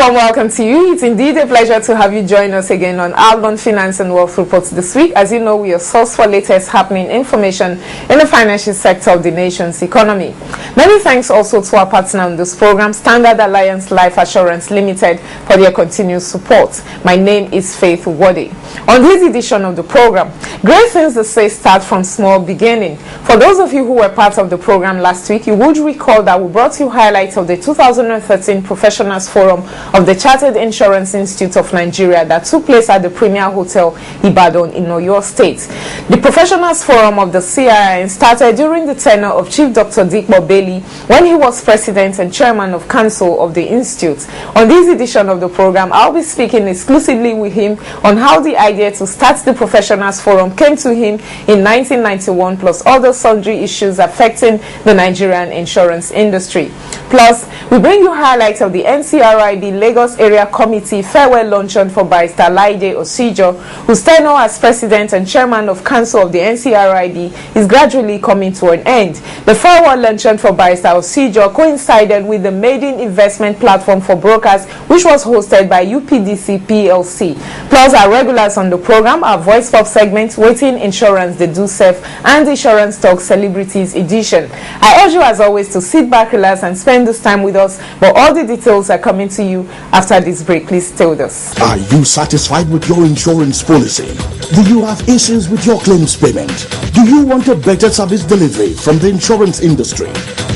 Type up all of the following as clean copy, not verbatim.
warm welcome to you. It's indeed a pleasure to have you join us again on Albon Finance and Wealth Reports this week. As you know, we are source for latest happening information in the financial sector of the nation's economy. Many thanks also to our partner on this program, Standard Alliance Life Assurance Limited, for their continued support. My name is Faith Wadi. On this edition of the program, great things to say start from small beginning. For those of you who were part of the program last week, you would recall that we brought you highlights of the 2013 Professionals Forum of the Chartered Insurance Institute of Nigeria that took place at the Premier Hotel Ibadan in Oyo State. The Professionals Forum of the CIS started during the tenure of Chief Dr. Dipo Bailey when he was President and Chairman of Council of the Institute. On this edition of the program, I'll be speaking exclusively with him on how the idea to start the Professionals Forum came to him in 1991, plus other sundry issues affecting the Nigerian insurance industry. Plus, we bring you highlights of the NCRIB Lagos Area Committee farewell luncheon for Barrister Laide Osijo, whose tenure as President and Chairman of Council of the NCRIB is gradually coming to an end. The farewell luncheon for Barrister Osijo coincided with the maiden investment platform for brokers, which was hosted by UPDC PLC. Plus, our regulars on the program are Voice Pop segments, Waiting Insurance, The Do Safe, and Insurance Talk Celebrities Edition. I urge you as always to sit back, relax, and spend this time with us, but all the details are coming to you after this break. Please stay with us. Are you satisfied with your insurance policy? Do you have issues with your claims payment? Do you want a better service delivery from the insurance industry?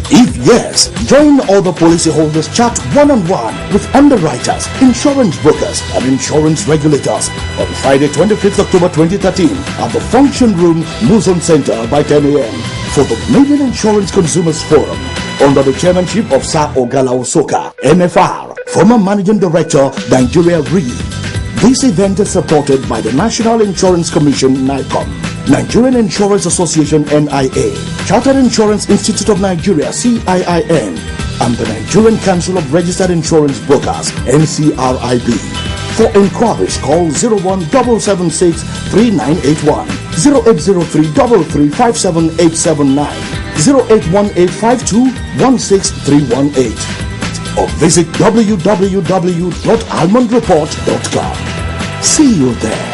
If yes, join other policyholders chat one-on-one with underwriters, insurance brokers, and insurance regulators on Friday, 25th October 2013 at the Function Room, Luzon Center by 10 a.m. for the Maiden Insurance Consumers Forum under the chairmanship of Sir Ogala Osoka, MFR, former Managing Director, Nigeria NCRIB. This event is supported by the National Insurance Commission, NICOM, Nigerian Insurance Association, NIA, Chartered Insurance Institute of Nigeria, CIIN, and the Nigerian Council of Registered Insurance Brokers, NCRIB. For inquiries, call 01776 3981, 0803 3357879, 0818 5216318, or visit www.almondreport.com. See you there.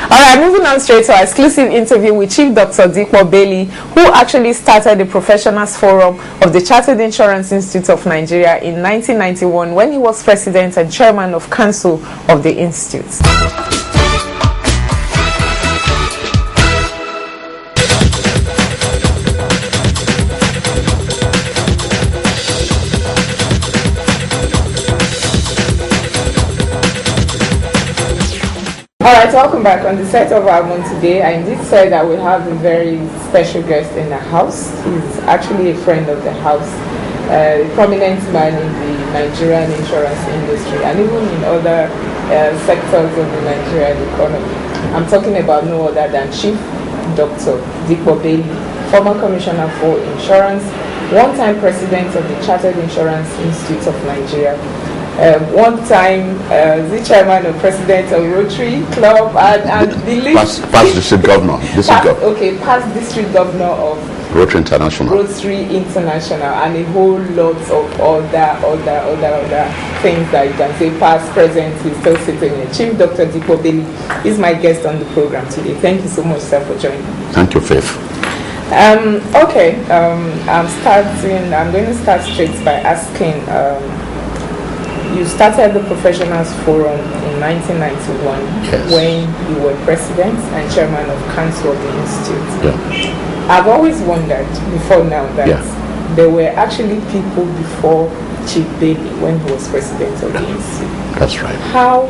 Alright, moving on straight to our exclusive interview with Chief Dr. Dipo Bailey, who actually started the Professionals Forum of the Chartered Insurance Institute of Nigeria in 1991 when he was President and Chairman of Council of the Institute. Alright, welcome back. On the set of Albon today, I indeed said that we have a very special guest in the house. He's actually a friend of the house, a prominent man in the Nigerian insurance industry and even in other sectors of the Nigerian economy. I'm talking about no other than Chief Dr. Dipo Bailey, former Commissioner for Insurance, one-time President of the Chartered Insurance Institute of Nigeria, one time the chairman or president of Rotary Club, and the list past district governor. Past district governor of Rotary International. And a whole lot of other things that you can say past, present, he's still sitting here. Chief Dr. Dipo Bailey is my guest on the program today. Thank you so much, sir, for joining. Thank you, Faith. I'm going to start straight by asking, you started the Professionals Forum in 1991 when you were President and Chairman of Council of the Institute. Yeah. I've always wondered before now that there were actually people before Chief Bailey when he was President of the Institute. That's right. How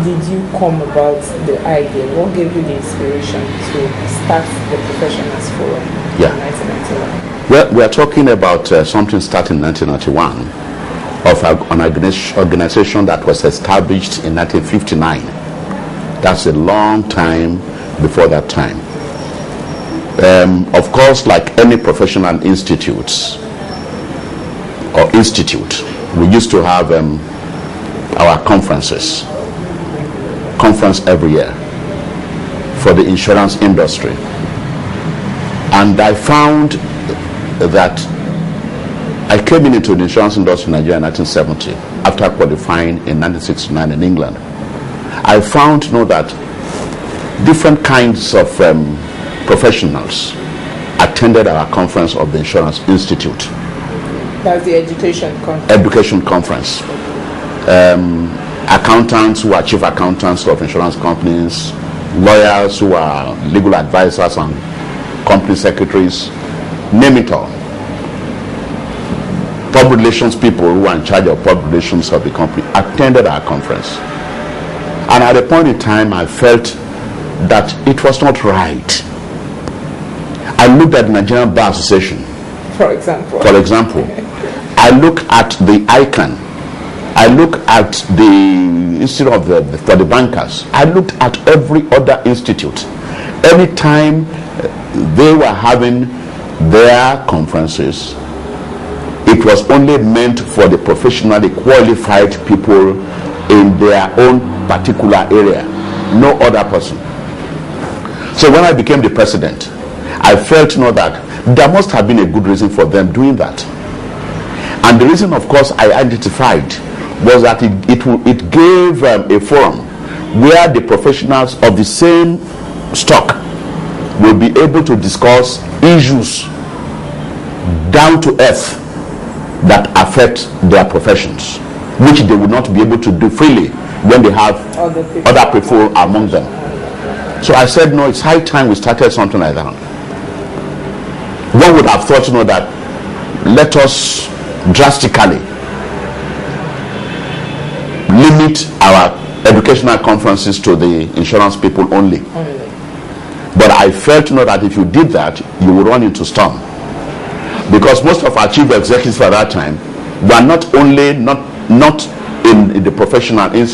did you come about the idea? What gave you the inspiration to start the Professionals Forum in 1991? Well, we are talking about something starting in 1991. Of an organization that was established in 1959. That's a long time before that time. Of course, like any professional institute, we used to have our conference every year for the insurance industry. And I found that I came into the insurance industry in Nigeria in 1970 after qualifying in 1969 in England. I found that different kinds of professionals attended our conference of the Insurance Institute. That's the education conference. Education conference. Accountants who are chief accountants of insurance companies, lawyers who are legal advisors and company secretaries, name it all. Public relations people who are in charge of public relations of the company attended our conference. And at a point in time, I felt that it was not right. I looked at the Nigerian Bar Association. For example. I look at the ICANN. I look at the Institute of for the Bankers. I looked at every other institute. Every time they were having their conferences, it was only meant for the professionally qualified people in their own particular area, no other person. So when I became the president, I felt that there must have been a good reason for them doing that. And the reason, of course, I identified was that it gave a forum where the professionals of the same stock will be able to discuss issues down to earth that affect their professions, which they would not be able to do freely when they have other people among them. So I said, no, it's high time we started something like that. One would have thought, that let us drastically limit our educational conferences to the insurance people only. But I felt, that if you did that, you would run into storm. Because most of our chief executives at that time were not only not in the professional, in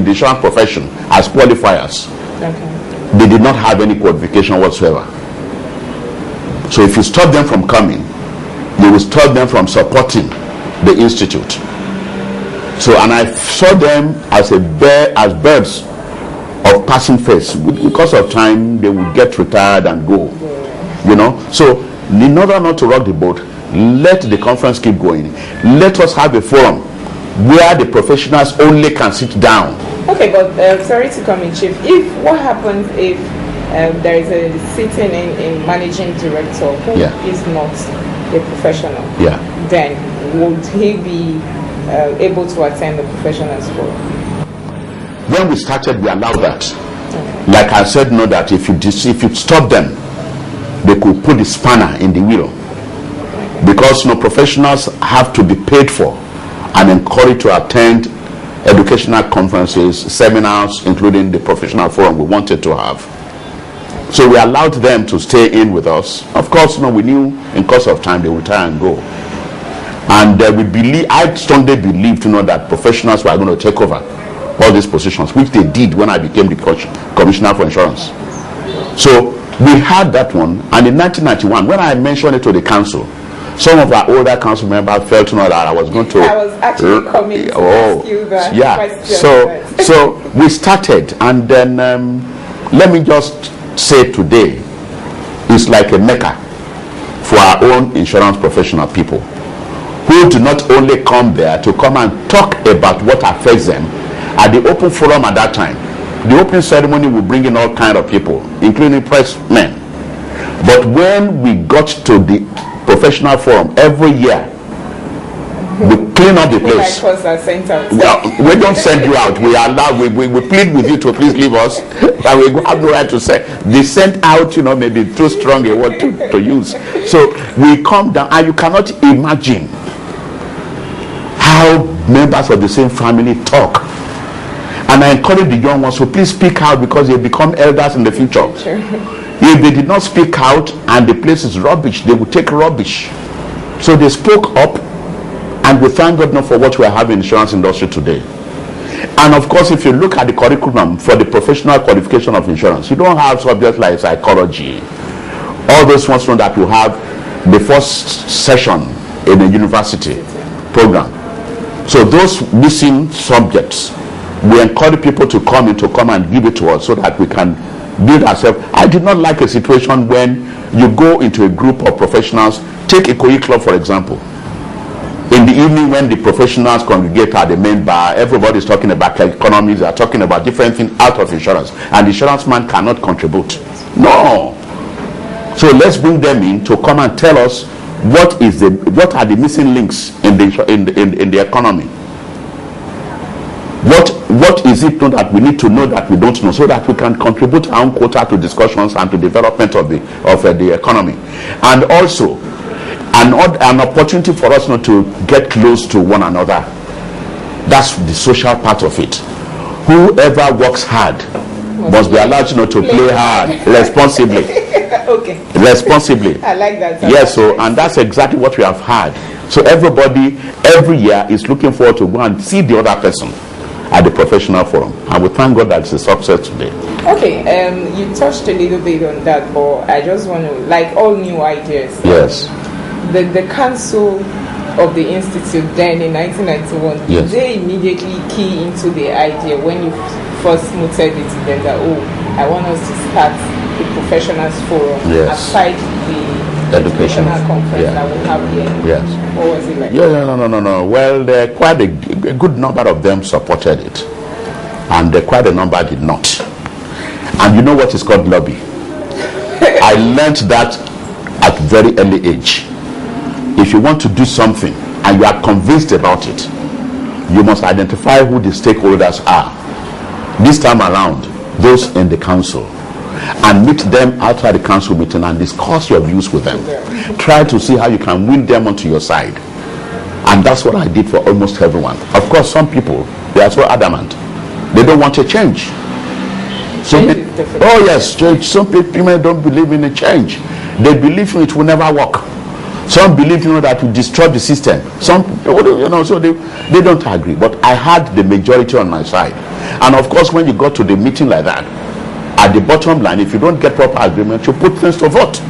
the insurance profession as qualifiers. Okay. They did not have any qualification whatsoever. So if you stop them from coming, you will stop them from supporting the institute. So, and I saw them as birds of passing face. Because of time, they would get retired and go. So in order not to rock the boat, let the conference keep going. Let us have a forum where the professionals only can sit down. Okay, but sorry to come in, Chief. What happens if there is a sitting in managing director who is not a professional? Then would he be able to attend the professionals forum? When we started, we allowed that. Okay. Like I said, that if you stop them, they could put the spanner in the wheel. Because professionals have to be paid for and encouraged to attend educational conferences, seminars, including the professional forum we wanted to have. So we allowed them to stay in with us. Of course, we knew in course of time they would try and go. And I strongly believed that professionals were going to take over all these positions, which they did when I became the Commissioner for Insurance. So we had that one, and in 1991, when I mentioned it to the council, some of our older council members felt that I was going to. I was actually coming to ask you that question. So we started, and then let me just say today, it's like a mecca for our own insurance professional people who do not only come there to come and talk about what affects them at the open forum at that time. The opening ceremony will bring in all kinds of people, including press men. But when we got to the professional forum every year, we clean up the place. We don't send you out. We allow. We plead with you to please leave us, and we have no right to say. They sent out, maybe too strong a word to use. So we come down, and you cannot imagine how members of the same family talk. And I encourage the young ones to please speak out, because they become elders in the future. If they did not speak out and the place is rubbish, they would take rubbish. So they spoke up, and we thank God now for what we have in the insurance industry today. And of course, if you look at the curriculum for the professional qualification of insurance, you don't have subjects like psychology. All those ones that you have the first session in a university program. So those missing subjects, we encourage people to come and give it to us so that we can build ourselves. I did not like a situation when you go into a group of professionals. Take a Ikoyi club, for example. In the evening, when the professionals congregate at the main bar, everybody's talking about economies, they are talking about different things out of insurance, and the insurance man cannot contribute. No. So let's bring them in to come and tell us what are the missing links in the economy. What is it that we need to know that we don't know, so that we can contribute our own quota to discussions and to development of the economy, and also an opportunity for us not to get close to one another. That's the social part of it. Whoever works hard must be allowed to play hard responsibly. Okay. Responsibly. I like that. Yes, and that's exactly what we have had. So everybody every year is looking forward to go and see the other person at the professional forum, and we thank God that it's a success today. Okay, you touched a little bit on that, but I just want to, like all new ideas. Yes. The council of the institute then in 1991, yes, did they immediately key into the idea when you first mooted it to them that, I want us to start the professionals forum, yes, aside the educational conference that we have here? Yes. What was it like? No. Well, quite a good number of them supported it, and quite a number did not. And you know what is called lobby? I learned that at very early age. If you want to do something and you are convinced about it, you must identify who the stakeholders are. This time around, those in the council, and meet them outside the council meeting and discuss your views with them. Try to see how you can win them onto your side. And that's what I did for almost everyone. Of course, some people, they are so adamant. They don't want a change. Change. Some people don't believe in a change. They believe it will never work. Some believe that will destroy the system. Some so they don't agree. But I had the majority on my side. And of course, when you got to the meeting like that, at the bottom line, if you don't get proper agreement, you put things to vote.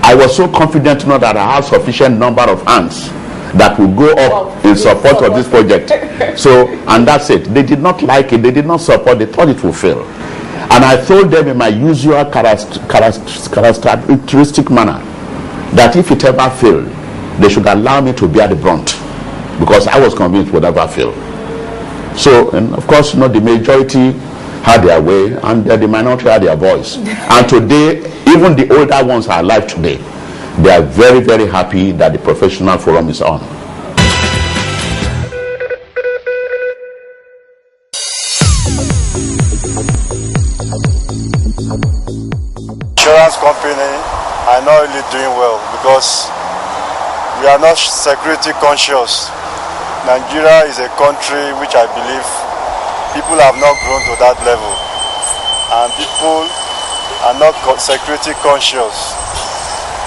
I was so confident that I have sufficient number of hands that will go up in support of this project. So, and that's it. They did not like it. They did not support. They thought it would fail. And I told them in my usual characteristic manner that if it ever failed, they should allow me to bear the brunt, because I was convinced it would never fail. So, and of course, the majority had their way, and the minority had their voice. And today, even the older ones are alive today. They are very, very happy that the professional forum is on. Insurance company are not really doing well because we are not security conscious. Nigeria is a country which I believe people have not grown to that level, and people are not security conscious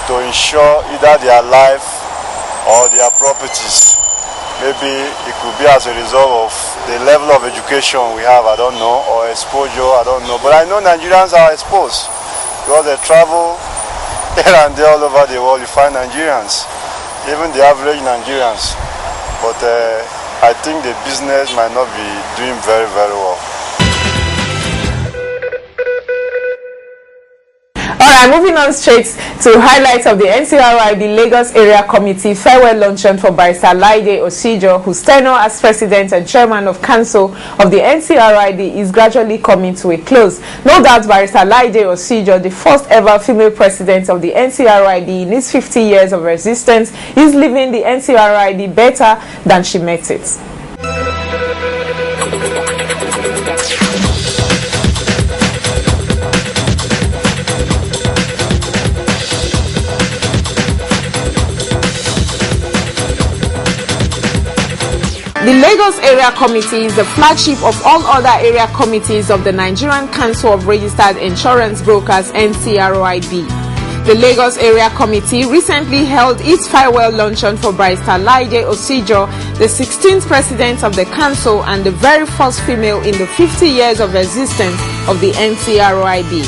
to ensure either their life or their properties. Maybe it could be as a result of the level of education we have, I don't know, or exposure, I don't know. But I know Nigerians are exposed because they travel here and there all over the world. You find Nigerians, even the average Nigerians. But I think the business might not be doing very, very well. Alright, moving on straight to highlights of the NCRIB Lagos Area Committee farewell luncheon for Barrister Laide Osijo, whose tenure as President and Chairman of Council of the NCRIB is gradually coming to a close. No doubt Barrister Laide Osijo, the first ever female President of the NCRIB in its 50 years of existence, is leaving the NCRIB better than she met it. The Lagos Area Committee is the flagship of all other area committees of the Nigerian Council of Registered Insurance Brokers, NCRIB. The Lagos Area Committee recently held its farewell luncheon for Barrister Laide Osijo, the 16th President of the Council and the very first female in the 50 years of existence of the NCRIB.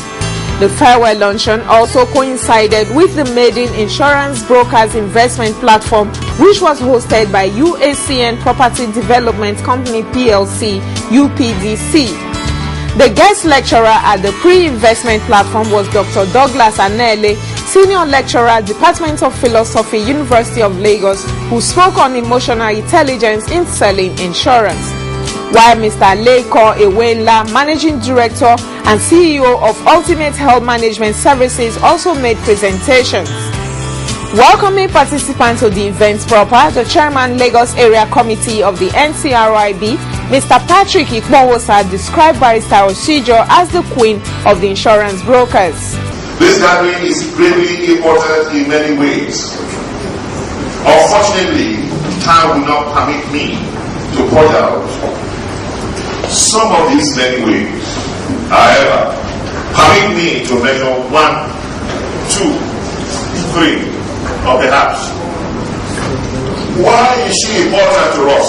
The farewell luncheon also coincided with the maiden Insurance Brokers Investment Platform, which was hosted by UACN Property Development Company PLC, UPDC. The guest lecturer at the pre-investment platform was Dr. Douglas Anele, Senior Lecturer, Department of Philosophy, University of Lagos, who spoke on emotional intelligence in selling insurance. While Mr. Leiko Ewela, Managing Director and CEO of Ultimate Health Management Services, also made presentations. Welcoming participants to the event proper, the Chairman, Lagos Area Committee of the NCRIB, Mr. Patrick Ikpowosa, described Barrister Osijo as the queen of the insurance brokers. This gathering is greatly important in many ways. Unfortunately, time will not permit me to point out some of these many ways. However, permit me to mention 1, 2, 3, or perhaps. Why is she important to us?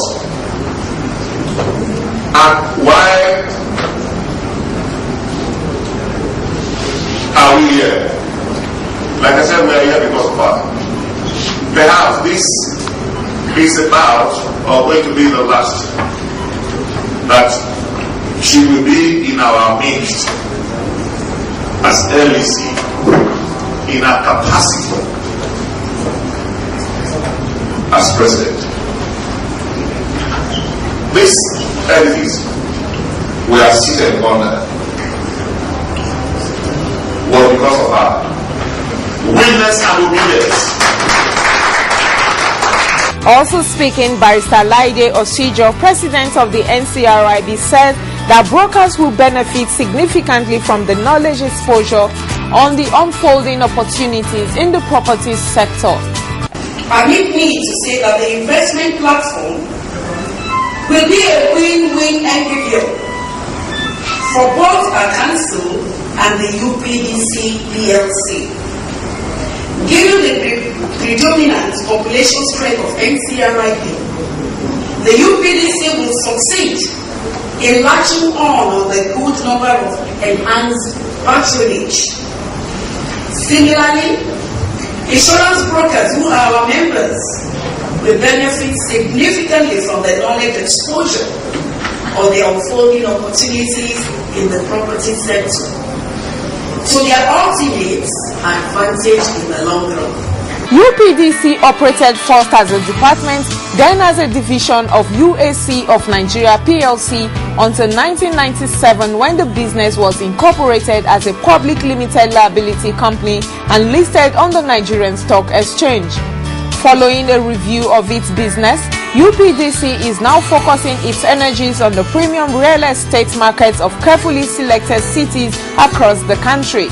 And why are we here? Like I said, we are here because of her. Perhaps this is about or going to be the last that she will be in our midst as LEC in her capacity as president. This edifice we are seated on was because of her. Witness and obedience. Also speaking, Barrister Laide Osijo, President of the NCRIB, said that brokers will benefit significantly from the knowledge exposure on the unfolding opportunities in the property sector. Permit me to say that the investment platform will be a win-win endeavor for both our council and the UPDC PLC. Given the predominant population strength of NCRIB, the UPDC will succeed in latching on the good number of enhanced patronage. Similarly, insurance brokers who are our members will benefit significantly from the knowledge exposure of the unfolding opportunities in the property sector, to their ultimate advantage in the long run. UPDC operated first as a department, then as a division of UAC of Nigeria PLC until 1997, when the business was incorporated as a public limited liability company and listed on the Nigerian Stock Exchange. Following a review of its business, UPDC is now focusing its energies on the premium real estate markets of carefully selected cities across the country.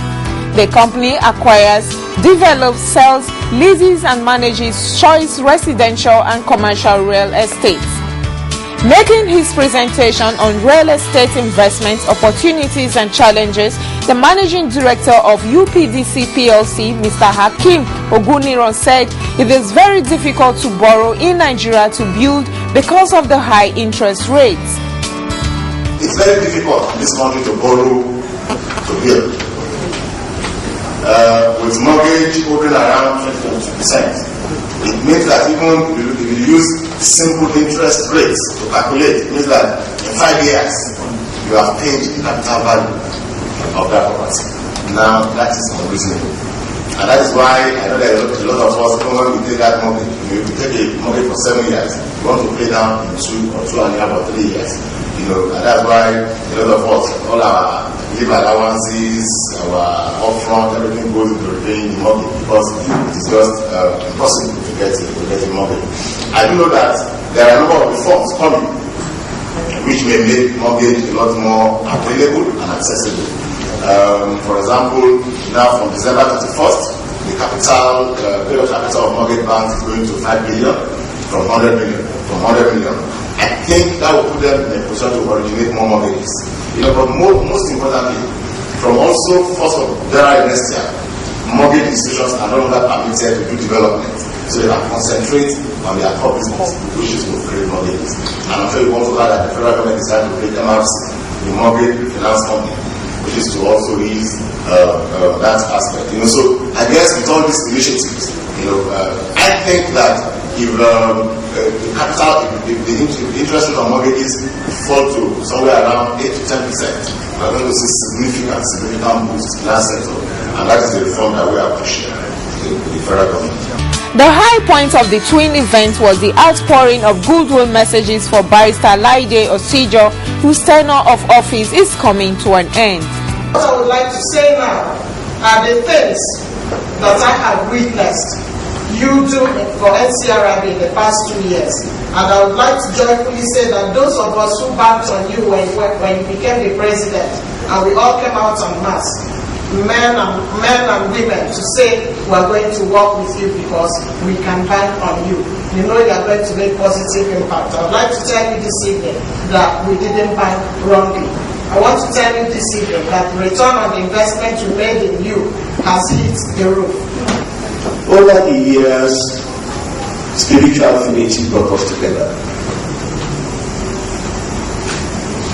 The company acquires, develops, sells, leases and manages choice residential and commercial real estate. Making his presentation on real estate investment opportunities and challenges, the Managing Director of UPDC PLC, Mr. Hakim Oguniran, said it is very difficult to borrow in Nigeria to build because of the high interest rates. It's very difficult in this country to borrow to build. With mortgage hovering around 20%, it means that even if you use simple interest rates to calculate, it means that in 5 years you have paid the capital value of that property. Now that is unreasonable, and that is why I know that a lot of us, even when we take that mortgage, if we take a mortgage for 7 years, we want to pay down in 2 or 2.5 or 3 years. And that's why a lot of us, all our leave allowances, our upfront, everything goes into repaying the mortgage because it is just impossible to get a mortgage. I do know that there are a number of reforms coming which may make mortgage a lot more available and accessible. For example, now from December 31st, the capital of mortgage banks is going to 5 billion from 100 million. I think that will put them in a position to originate more mortgages. But most importantly, from also 1st of January next year, mortgage institutions are no longer permitted to do development, so they can concentrate on their core business, which is to create mortgages. And I'm sure you also heard that the federal government decided to create MRC, the mortgage finance company, which is to also ease that aspect. So I guess with all these initiatives, I think that if the interest rate on mortgages fall to somewhere around 8 to 10%, we're going to see significant boosts in that sector, and that is the reform that we are pushing. the federal government. The high point of the twin event was the outpouring of goodwill messages for Barrister Laide Osijo, whose tenure of office is coming to an end. What I would like to say now are the things that I have witnessed you do for NCRIB in the past 2 years. And I would like to joyfully say that those of us who backed on you when you became the president, and we all came out en masse, men and women, to say we are going to work with you because we can bank on you. You know you are going to make positive impact. I would like to tell you this evening that we didn't bank wrongly. I want to tell you this evening that the return on the investment we made in you has hit the roof. Over the years, spiritual affinity brought us together.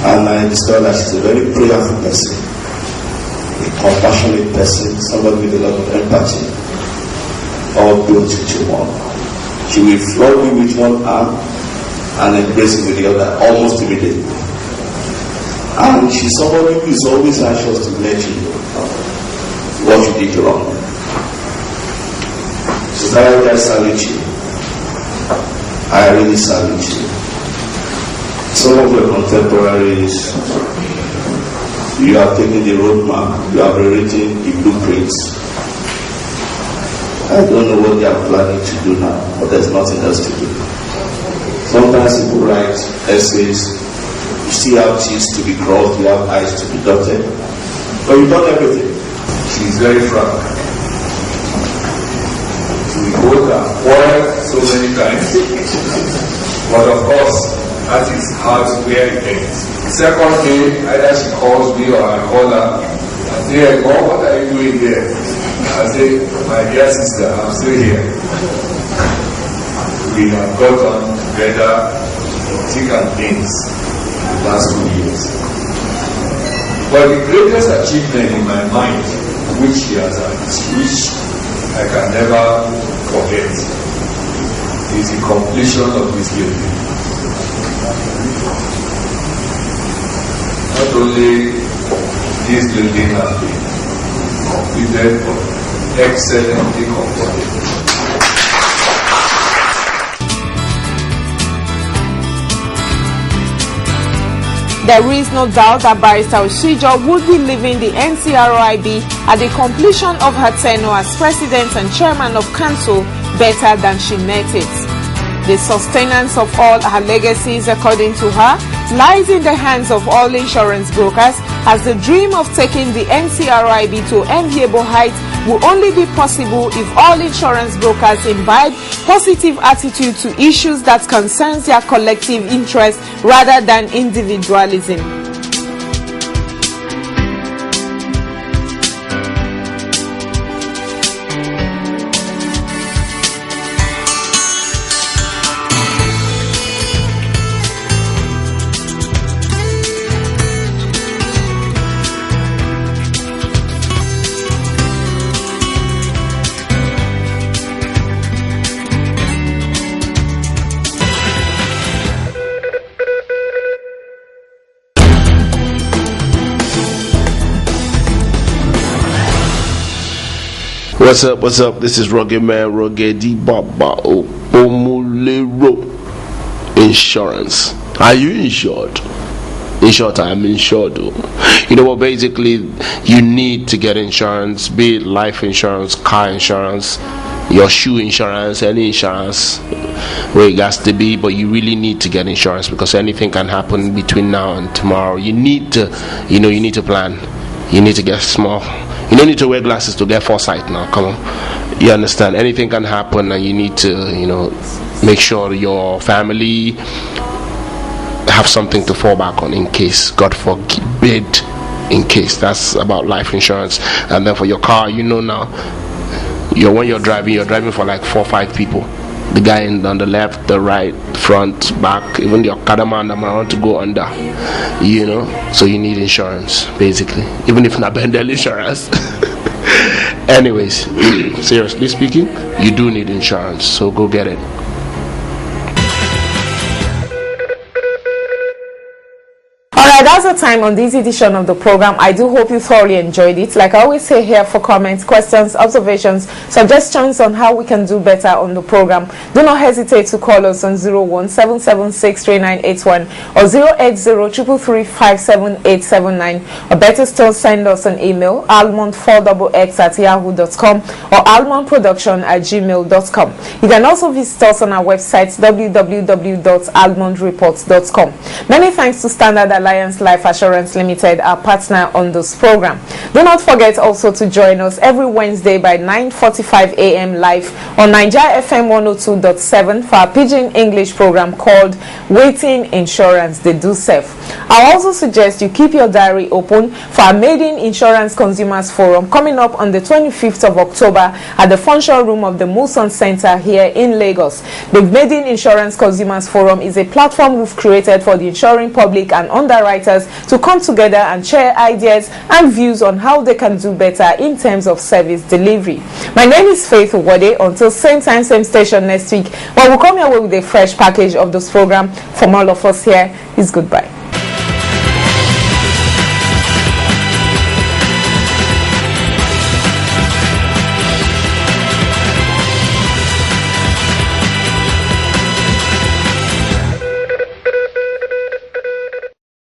And I discovered that she's a very prayerful person, a compassionate person, somebody with a lot of empathy, all built into one. She will flog you with one arm and embrace you with the other almost immediately. And she's somebody who is always anxious to let you know what you did wrong. So I salute you. I really salute you. Some of your contemporaries, you have taken the roadmap, you have rewritten the blueprints. I don't know what they are planning to do now, but there's nothing else to do. Sometimes people write essays, you still have T's to be crossed, you have I's to be dotted, but you've done everything. She's very frank. We both have quarreled so many times, but of course, that is how to wear it ends. The second day, either she calls me or I call her and say, hey, God, what are you doing there? I say, my dear sister, I'm still here. We have got on together thick and things the last 2 years. But the greatest achievement in my mind, which she has which I can never forget, is the completion of this building. Not only this building has been completed, but excellently completed. There is no doubt that Barrister Osijo would be leaving the NCRIB at the completion of her tenure as President and Chairman of Council better than she met it. The sustenance of all her legacies, according to her, lies in the hands of all insurance brokers, as the dream of taking the NCRIB to enviable heights will only be possible if all insurance brokers imbibe positive attitude to issues that concerns their collective interest rather than individualism. What's up? This is Rugged Man, Rugged Dipo Bailey Insurance. Are you insured? In short, I'm insured. You know what? Basically, you need to get insurance, be it life insurance, car insurance, your shoe insurance, any insurance where it has to be, but you really need to get insurance because anything can happen between now and tomorrow. You need to plan. You need to get small. You don't need to wear glasses to get foresight now. Come on. You understand? Anything can happen and you need to, make sure your family have something to fall back on in case, God forbid, in case. That's about life insurance. And then for your car, now, when you're driving for like 4 or 5 people. The guy on the left, the right, front, back, even your Kadaman that might want to go under, so you need insurance, basically, even if not Bendel insurance. Anyways, seriously speaking, you do need insurance, so go get it. Alright, Right, that's the time on this edition of the program. I do hope you thoroughly enjoyed it. Like I always say here, for comments, questions, observations, suggestions on how we can do better on the program, do not hesitate to call us on 017763981 or 08033357879, or better still send us an email, almond4xx@yahoo.com or almondproduction@gmail.com. You can also visit us on our website www.almondreports.com. Many thanks to Standard Alliance Life Assurance Limited, our partner on this program. Do not forget also to join us every Wednesday by 9:45 a.m. live on Nigeria FM 102.7 for our Pidgin English program called Waiting Insurance, They Do Serve. I also suggest you keep your diary open for our Maiden Insurance Consumers Forum coming up on the 25th of October at the function room of the Muson Center here in Lagos. The Maiden Insurance Consumers Forum is a platform we've created for the insuring public and underwriters to come together and share ideas and views on how they can do better in terms of service delivery. My name is Faith Owode. Until same time, same station next week, when we'll come your way with a fresh package of this program. From all of us here, is goodbye.